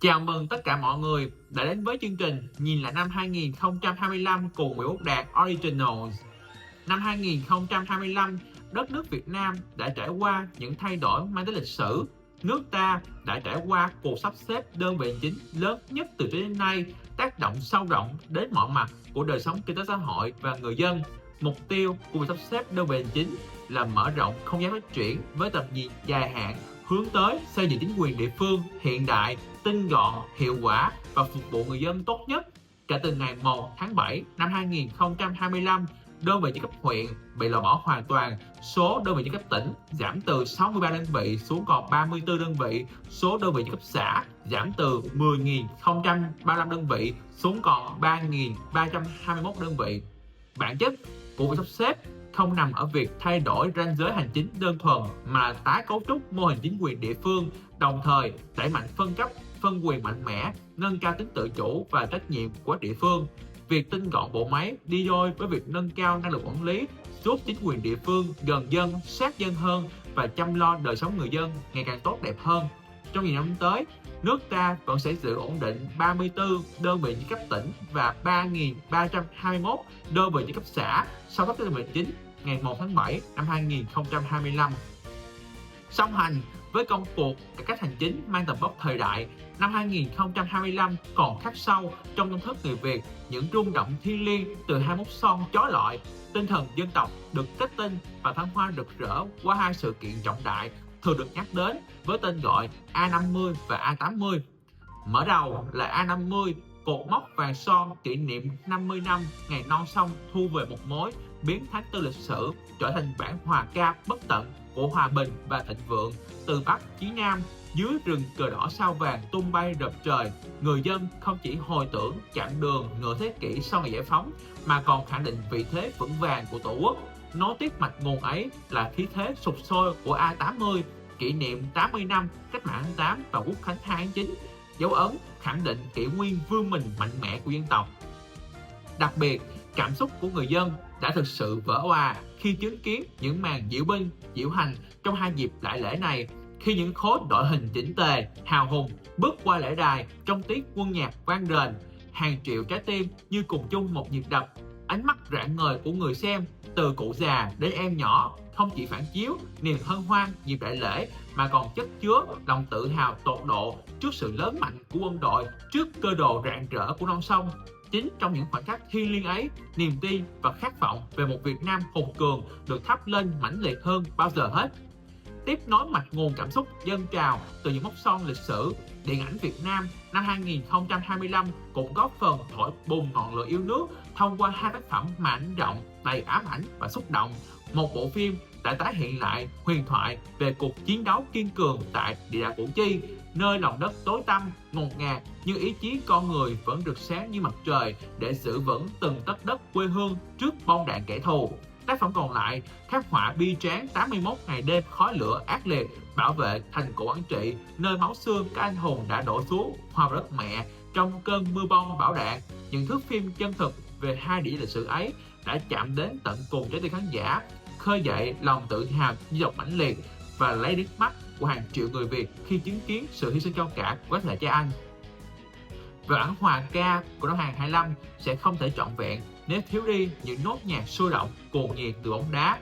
Chào mừng tất cả mọi người đã đến với chương trình Nhìn lại năm 2025 cùng Nguyễn Quốc Đạt Originals. Năm 2025, đất nước Việt Nam đã trải qua những thay đổi mang tính lịch sử. Nước ta đã trải qua cuộc sắp xếp đơn vị hành chính lớn nhất từ trước đến nay, tác động sâu rộng đến mọi mặt của đời sống kinh tế xã hội và người dân. Mục tiêu của việc sắp xếp đơn vị hành chính là mở rộng không gian phát triển với tầm nhìn dài hạn, hướng tới xây dựng chính quyền địa phương hiện đại, tinh gọn, hiệu quả và phục vụ người dân tốt nhất. Kể từ ngày 1 tháng 7 năm 2025, đơn vị hành chính cấp huyện bị loại bỏ hoàn toàn, số đơn vị hành chính cấp tỉnh giảm từ 63 đơn vị xuống còn 34 đơn vị, số đơn vị hành chính cấp xã giảm từ 10.035 đơn vị xuống còn 3.321 đơn vị. Bản chất của việc sắp xếp không nằm ở việc thay đổi ranh giới hành chính đơn thuần mà là tái cấu trúc mô hình chính quyền địa phương, đồng thời đẩy mạnh phân cấp, phân quyền mạnh mẽ, nâng cao tính tự chủ và trách nhiệm của địa phương. Việc tinh gọn bộ máy đi đôi với việc nâng cao năng lực quản lý, giúp chính quyền địa phương gần dân, sát dân hơn và chăm lo đời sống người dân ngày càng tốt đẹp hơn. Trong nhiều năm tới, nước ta vẫn sẽ giữ ổn định 34 đơn vị cấp tỉnh và 3.321 đơn vị cấp xã sau sắp xếp đơn vị chính ngày 1 tháng 7 năm 2025. Song hành với công cuộc cải cách hành chính mang tầm vóc thời đại, năm 2025 còn khắc sâu trong tâm thức người Việt những rung động thiêng liêng từ hai mốc son chói lọi. Tinh thần dân tộc được kết tinh và thăng hoa rực rỡ qua hai sự kiện trọng đại thường được nhắc đến với tên gọi A50 và A80. Mở đầu là A50, cột mốc vàng son kỷ niệm 50 năm ngày non sông thu về một mối, biến tháng tư lịch sử trở thành bản hòa ca bất tận của hòa bình và thịnh vượng. Từ Bắc chí Nam, dưới rừng cờ đỏ sao vàng tung bay rợp trời, người dân không chỉ hồi tưởng chặng đường nửa thế kỷ sau ngày giải phóng mà còn khẳng định vị thế vững vàng của Tổ quốc. Nối tiếp mạch nguồn ấy là khí thế sục sôi của A80, kỷ niệm 80 năm cách mạng tháng 8 và quốc khánh 2 tháng 9, dấu ấn khẳng định kỷ nguyên vươn mình mạnh mẽ của dân tộc. Đặc biệt, cảm xúc của người dân đã thực sự vỡ òa khi chứng kiến những màn diễu binh, diễu hành trong hai dịp đại lễ này, khi những khối đội hình chỉnh tề, hào hùng bước qua lễ đài trong tiếng quân nhạc vang rền, hàng triệu trái tim như cùng chung một nhịp đập. Ánh mắt rạng ngời của người xem, từ cụ già đến em nhỏ, không chỉ phản chiếu niềm hân hoan dịp đại lễ mà còn chất chứa lòng tự hào tột độ trước sự lớn mạnh của quân đội, trước cơ đồ rạng rỡ của non sông. Chính trong những khoảnh khắc thiêng liêng ấy, niềm tin và khát vọng về một Việt Nam hùng cường được thắp lên mãnh liệt hơn bao giờ hết. Tiếp nối mạch nguồn cảm xúc dâng trào từ những mốc son lịch sử, điện ảnh Việt Nam năm 2025 cũng góp phần thổi bùng ngọn lửa yêu nước thông qua hai tác phẩm mãnh rộng, đầy ám ảnh và xúc động. Một bộ phim đã tái hiện lại huyền thoại về cuộc chiến đấu kiên cường tại địa đạo Củ Chi, nơi lòng đất tối tăm, ngột ngạt nhưng ý chí con người vẫn rực sáng như mặt trời để giữ vững từng tấc đất quê hương trước bom đạn kẻ thù. Tác phẩm còn lại khắc họa bi tráng 81 ngày đêm khói lửa ác liệt bảo vệ thành cổ Quảng Trị, nơi máu xương các anh hùng đã đổ xuống hòa vào đất mẹ trong cơn mưa bom bão đạn. Những thước phim chân thực về hai địa lịch sử ấy đã chạm đến tận cùng trái tim khán giả, khơi dậy lòng tự hào dân tộc mãnh liệt và lấy nước mắt của hàng triệu người Việt khi chứng kiến sự hy sinh cao cả của thế hệ cha anh. Bản hòa ca của năm 2025 sẽ không thể trọn vẹn nếu thiếu đi những nốt nhạc sôi động, cuồng nhiệt từ bóng đá.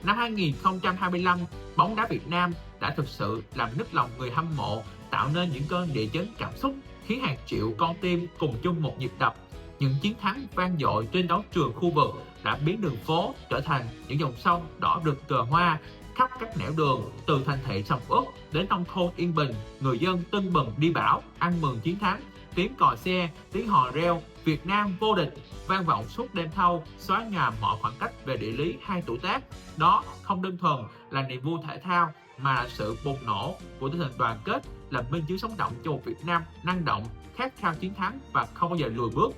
Năm 2025, bóng đá Việt Nam đã thực sự làm nức lòng người hâm mộ, tạo nên những cơn địa chấn cảm xúc khiến hàng triệu con tim cùng chung một nhịp đập. Những chiến thắng vang dội trên đấu trường khu vực đã biến đường phố trở thành những dòng sông đỏ rực cờ hoa khắp các nẻo đường, từ thành thị sầm uất đến nông thôn yên bình. Người dân tưng bừng đi bão, ăn mừng chiến thắng. Tiếng còi xe, tiếng hò reo, Việt Nam vô địch vang vọng suốt đêm thâu, xóa nhòa mọi khoảng cách về địa lý hay tuổi tác. Đó không đơn thuần là niềm vui thể thao mà là sự bùng nổ của tinh thần đoàn kết, là minh chứng sống động cho một Việt Nam năng động, khát khao chiến thắng và không bao giờ lùi bước.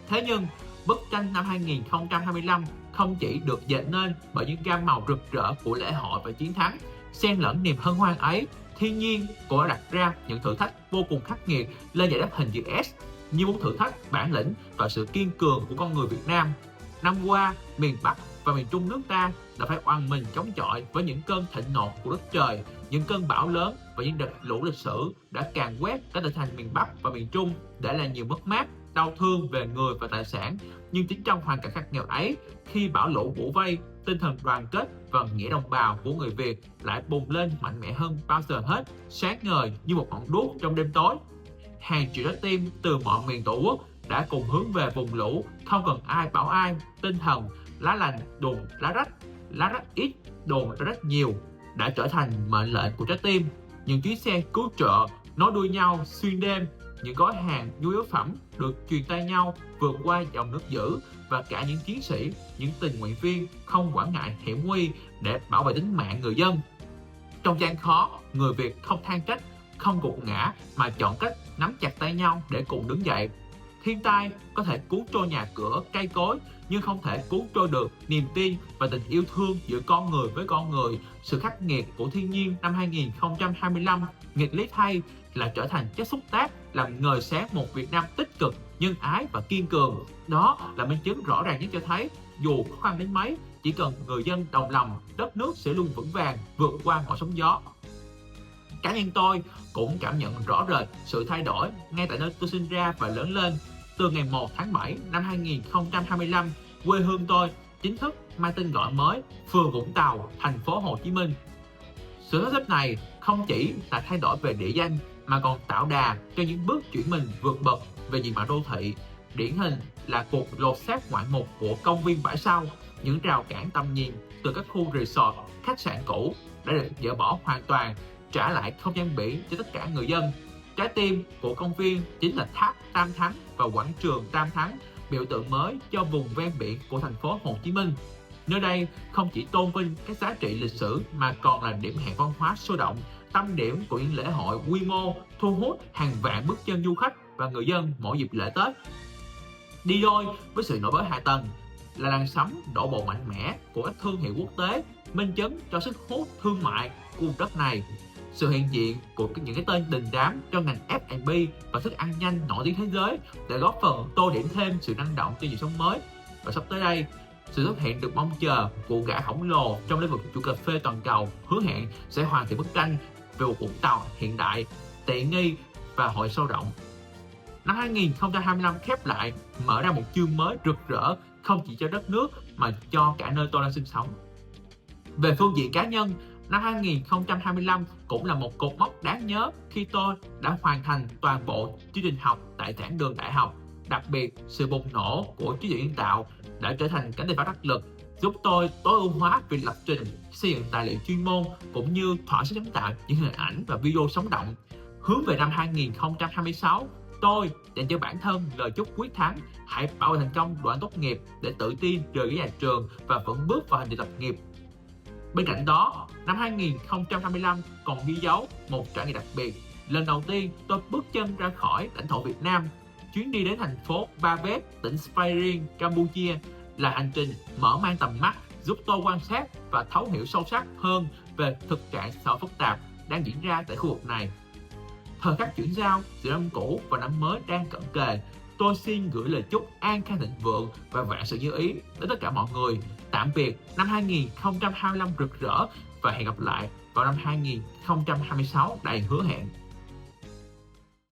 Thế nhưng, bức tranh năm 2025 không chỉ được dệt nên bởi những gam màu rực rỡ của lễ hội và chiến thắng. Xen lẫn niềm hân hoan ấy, thiên nhiên cũng đã đặt ra những thử thách vô cùng khắc nghiệt lên giải đáp hình chữ S, như muốn thử thách bản lĩnh và sự kiên cường của con người Việt Nam. Năm qua, miền Bắc và miền Trung nước ta đã phải oằn mình chống chọi với những cơn thịnh nộ của đất trời, những cơn bão lớn và những đợt lũ lịch sử đã càn quét các tỉnh thành miền Bắc và miền Trung, để lại nhiều mất mát, đau thương về người và tài sản. Nhưng chính trong hoàn cảnh khắc nghiệt ấy, khi bão lũ bủa vây, tinh thần đoàn kết và nghĩa đồng bào của người Việt lại bùng lên mạnh mẽ hơn bao giờ hết, sáng ngời như một ngọn đuốc trong đêm tối. Hàng triệu trái tim từ mọi miền tổ quốc đã cùng hướng về vùng lũ, không cần ai bảo ai. Tinh thần lá lành đùn lá rách ít đùn lá rách nhiều đã trở thành mệnh lệnh của trái tim. Những chuyến xe cứu trợ nối đuôi nhau xuyên đêm, những gói hàng nhu yếu phẩm được truyền tay nhau vượt qua dòng nước dữ, và cả những chiến sĩ, những tình nguyện viên không quản ngại hiểm nguy để bảo vệ tính mạng người dân. Trong gian khó, người Việt không than trách, không gục ngã, mà chọn cách nắm chặt tay nhau để cùng đứng dậy. Thiên tai có thể cuốn trôi nhà cửa, cây cối, nhưng không thể cuốn trôi được niềm tin và tình yêu thương giữa con người với con người. Sự khắc nghiệt của thiên nhiên năm 2025, nghịch lý thay, là trở thành chất xúc tác làm ngời sáng một Việt Nam tích cực, nhân ái và kiên cường. Đó là minh chứng rõ ràng nhất cho thấy, dù khó khăn đến mấy, chỉ cần người dân đồng lòng, đất nước sẽ luôn vững vàng, vượt qua mọi sóng gió. Cá nhân tôi cũng cảm nhận rõ rệt sự thay đổi ngay tại nơi tôi sinh ra và lớn lên. Từ ngày 1 tháng 7 năm 2025, quê hương tôi chính thức mang tên gọi mới phường Vũng Tàu, thành phố Hồ Chí Minh. Sự sắp xếp này không chỉ là thay đổi về địa danh mà còn tạo đà cho những bước chuyển mình vượt bậc về diện mạo đô thị. Điển hình là cuộc lột xác ngoạn mục của công viên bãi sau, những rào cản tầm nhìn từ các khu resort, khách sạn cũ đã được dỡ bỏ hoàn toàn, trả lại không gian biển cho tất cả người dân. Trái tim của công viên chính là tháp Tam Thắng và quảng trường Tam Thắng, biểu tượng mới cho vùng ven biển của thành phố Hồ Chí Minh. Nơi đây không chỉ tôn vinh các giá trị lịch sử mà còn là điểm hẹn văn hóa sôi động, tâm điểm của những lễ hội quy mô, thu hút hàng vạn bước chân du khách và người dân mỗi dịp lễ Tết. Đi đôi với sự nổi bật hạ tầng là làn sóng đổ bộ mạnh mẽ của các thương hiệu quốc tế, minh chứng cho sức hút thương mại của vùng đất này. Sự hiện diện của những cái tên đình đám cho ngành F&B và thức ăn nhanh nổi tiếng thế giới để góp phần tô điểm thêm sự năng động cho nhịp sống mới. Và sắp tới đây, sự xuất hiện được mong chờ của gã khổng lồ trong lĩnh vực chuỗi cà phê toàn cầu hứa hẹn sẽ hoàn thiện bức tranh về một Vũng Tàu hiện đại, tiện nghi và hội sâu rộng. Năm 2025 khép lại, mở ra một chương mới rực rỡ không chỉ cho đất nước mà cho cả nơi tôi đang sinh sống. Về phương diện cá nhân, năm 2025 cũng là một cột mốc đáng nhớ khi tôi đã hoàn thành toàn bộ chương trình học tại giảng đường đại học. Đặc biệt, sự bùng nổ của trí tuệ nhân tạo đã trở thành cánh tay phải đắc lực, giúp tôi tối ưu hóa việc lập trình, xây dựng tài liệu chuyên môn cũng như thỏa sức sáng tạo những hình ảnh và video sống động. Hướng về năm 2026, tôi dành cho bản thân lời chúc quyết thắng: hãy bảo vệ thành công đoạn tốt nghiệp để tự tin rời ghế nhà trường và vững bước vào hành trình lập nghiệp. Bên cạnh đó, năm 2025 còn ghi dấu một trải nghiệm đặc biệt. Lần đầu tiên tôi bước chân ra khỏi lãnh thổ Việt Nam. Chuyến đi đến thành phố Ba Vét, tỉnh Svay Rieng, Campuchia là hành trình mở mang tầm mắt, giúp tôi quan sát và thấu hiểu sâu sắc hơn về thực trạng xã hội phức tạp đang diễn ra tại khu vực này. Thời khắc chuyển giao giữa năm cũ và năm mới đang cận kề, tôi xin gửi lời chúc an khang thịnh vượng và vạn sự như ý đến tất cả mọi người. Tạm biệt năm 2025 rực rỡ và hẹn gặp lại vào năm 2026 đầy hứa hẹn.